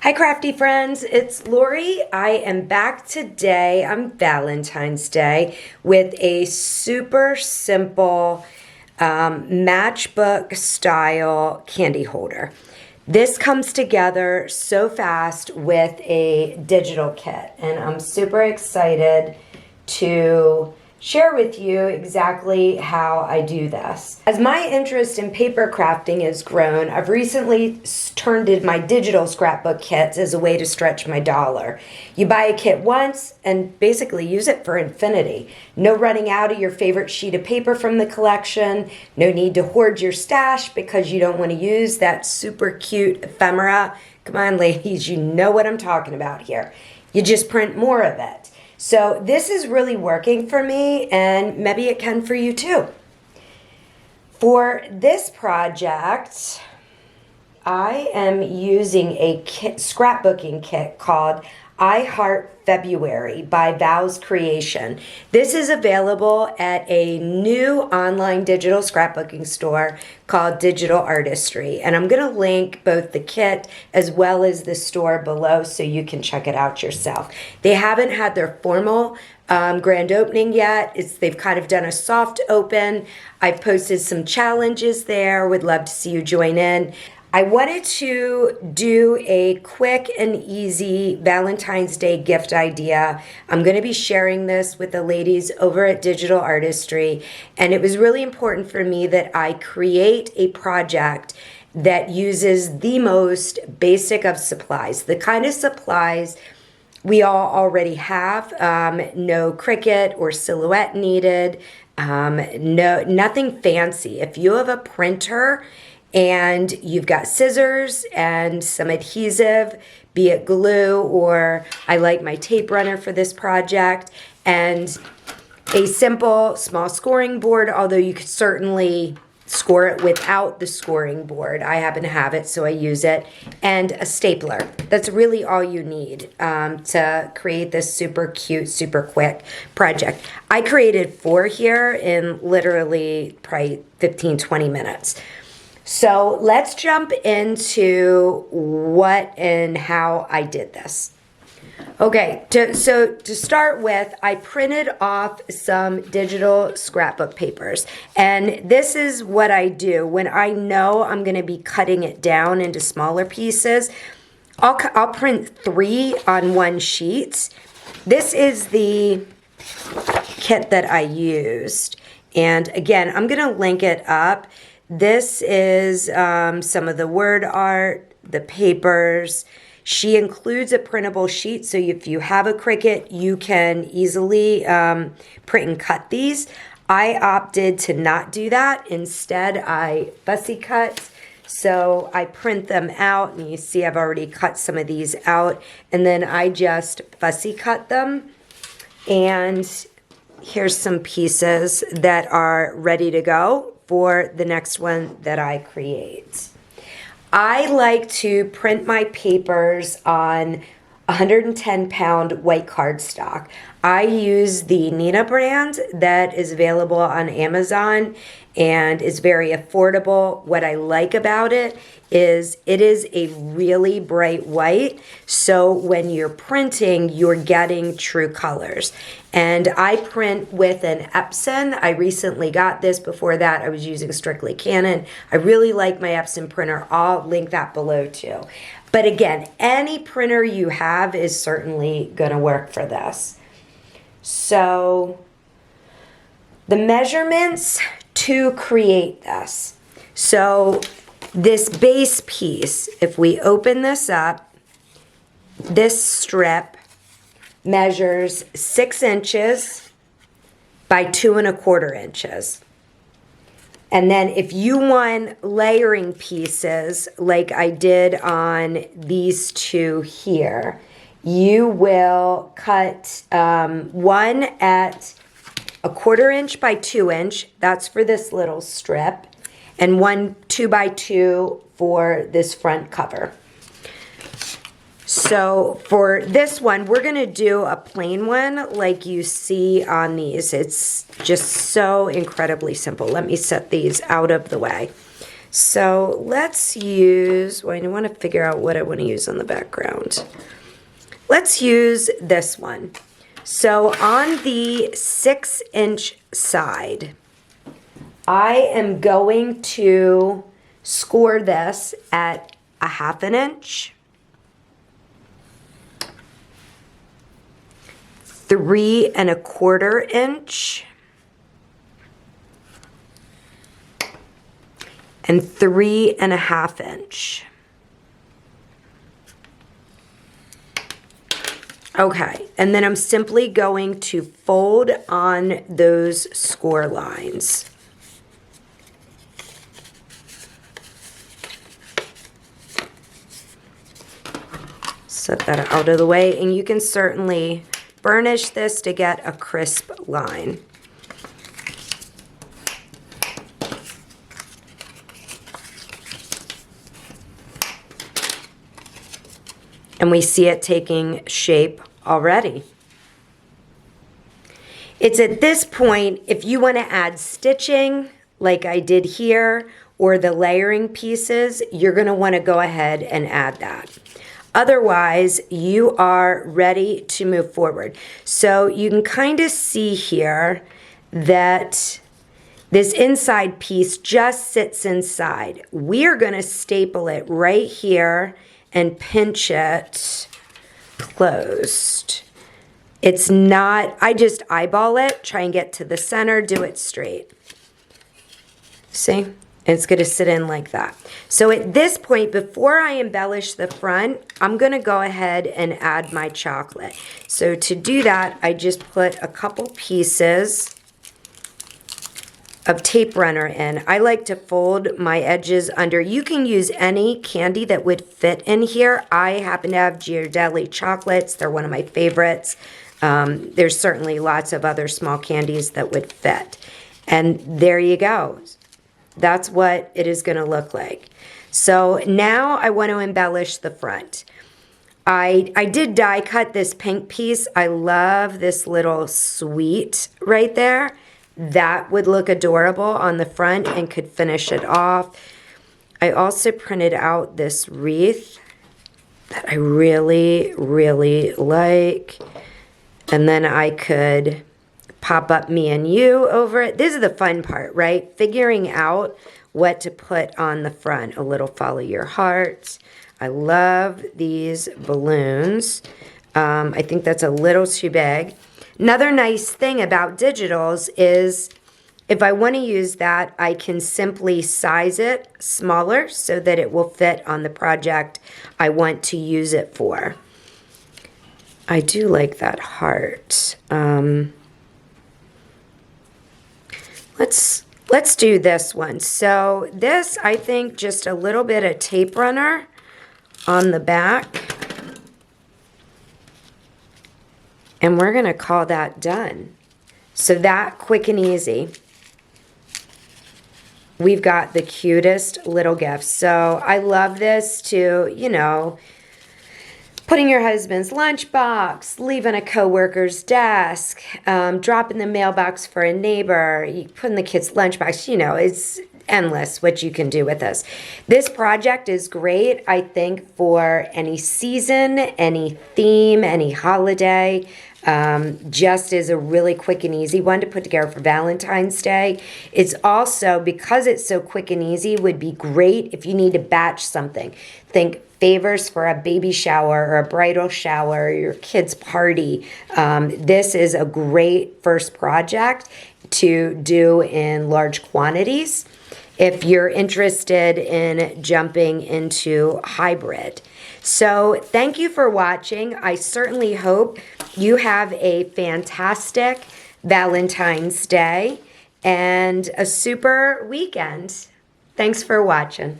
Hi crafty friends, it's Lori. I am back today on Valentine's Day with a super simple matchbook style candy holder. This comes together so fast with a digital kit, and I'm super excited to share with you exactly how I do this. As my interest in paper crafting has grown, I've recently turned in my digital scrapbook kits as a way to stretch my dollar. You buy a kit once and basically use it for infinity. No running out of your favorite sheet of paper from the collection, no need to hoard your stash because you don't want to use that super cute ephemera. Come on ladies, you know what I'm talking about here. You just print more of it. So this is really working for me, and maybe it can for you too. For this project, I am using a scrapbooking kit called I Heart February by Val's Creation. This is available at a new online digital scrapbooking store called Digital Artistry. And I'm going to link both the kit as well as the store below so you can check it out yourself. They haven't had their formal grand opening yet. They've kind of done a soft open. I've posted some challenges there. Would love to see you join in. I wanted to do a quick and easy Valentine's Day gift idea. I'm going to be sharing this with the ladies over at Digital Artistry, and it was really important for me that I create a project that uses the most basic of supplies, the kind of supplies we all already have. No Cricut or Silhouette needed, nothing fancy. If you have a printer and you've got scissors and some adhesive, be it glue, or I like my tape runner for this project, and a simple small scoring board, although you could certainly score it without the scoring board. I happen to have it, so I use it, and a stapler. That's really all you need to create this super cute, super quick project. I created 4 here in literally probably 15-20 minutes. So let's jump into what and how I did this. Okay, so to start with, I printed off some digital scrapbook papers. And this is what I do. When I know I'm going to be cutting it down into smaller pieces, I'll print 3 on one sheet. This is the kit that I used. And again, I'm going to link it up. This is some of the word art, the papers. She includes a printable sheet, so if you have a Cricut, you can easily print and cut these. I opted to not do that. Instead, I fussy cut. So I print them out, and you see I've already cut some of these out, and then I just fussy cut them. And here's some pieces that are ready to go for the next one that I create. I like to print my papers on 110-pound white cardstock. I use the Nina brand that is available on Amazon and is very affordable. What I like about it is a really bright white, so when you're printing, you're getting true colors. And I print with an Epson. I recently got this. Before that, I was using strictly Canon. I really like my Epson printer. I'll link that below too. But again, any printer you have is certainly going to work for this. So the measurements to create this. So this base piece, if we open this up, this strip measures 6 inches by 2 1/4 inches. And then if you want layering pieces like I did on these 2 here, you will cut one at 1/4 inch by 2 inch. That's for this little strip. And one 2 by 2 for this front cover. So for this one, we're going to do a plain one like you see on these. It's just so incredibly simple. Let me set these out of the way. So let's use, well, I want to figure out what I want to use on the background. Let's use this one. So on the 6-inch side, I am going to score this at a 1/2 inch, 3 1/4 inch, and 3 1/2 inch. Okay, and then I'm simply going to fold on those score lines. Set that out of the way, and you can certainly burnish this to get a crisp line. And we see it taking shape already. It's at this point, if you want to add stitching, like I did here, or the layering pieces, you're going to want to go ahead and add that. Otherwise, you are ready to move forward. So you can kind of see here that this inside piece just sits inside. We are going to staple it right here and pinch it closed. It's not, I just eyeball it, try and get to the center, do it straight. See? It's going to sit in like that. So at this point, before I embellish the front, I'm going to go ahead and add my chocolate. So to do that, I just put a couple pieces of tape runner in. I like to fold my edges under. You can use any candy that would fit in here. I happen to have Ghirardelli chocolates. They're one of my favorites. There's certainly lots of other small candies that would fit. And there you go. That's what it is going to look like. So now I want to embellish the front. I did die cut this pink piece. I love this little sweet right there. That would look adorable on the front and could finish it off. I also printed out this wreath that I really, really like. And then I could pop up me and you over it. This is the fun part, right? Figuring out what to put on the front. A little follow your heart. I love these balloons. I think that's a little too big. Another nice thing about digitals is if I want to use that, I can simply size it smaller so that it will fit on the project I want to use it for. I do like that heart. Let's do this one. So this, I think, just a little bit of tape runner on the back. And we're going to call that done. So that quick and easy. We've got the cutest little gifts. So I love this to, you know, putting your husband's lunchbox, leaving a coworker's desk, dropping the mailbox for a neighbor, putting the kid's lunchbox. You know, it's endless what you can do with this. This project is great, I think, for any season, any theme, any holiday. Just is a really quick and easy one to put together for Valentine's Day. It's also, because it's so quick and easy, would be great if you need to batch something. Think favors for a baby shower or a bridal shower or your kid's party. This is a great first project to do in large quantities if you're interested in jumping into hybrid. So thank you for watching. I certainly hope you have a fantastic Valentine's Day and a super weekend. Thanks for watching.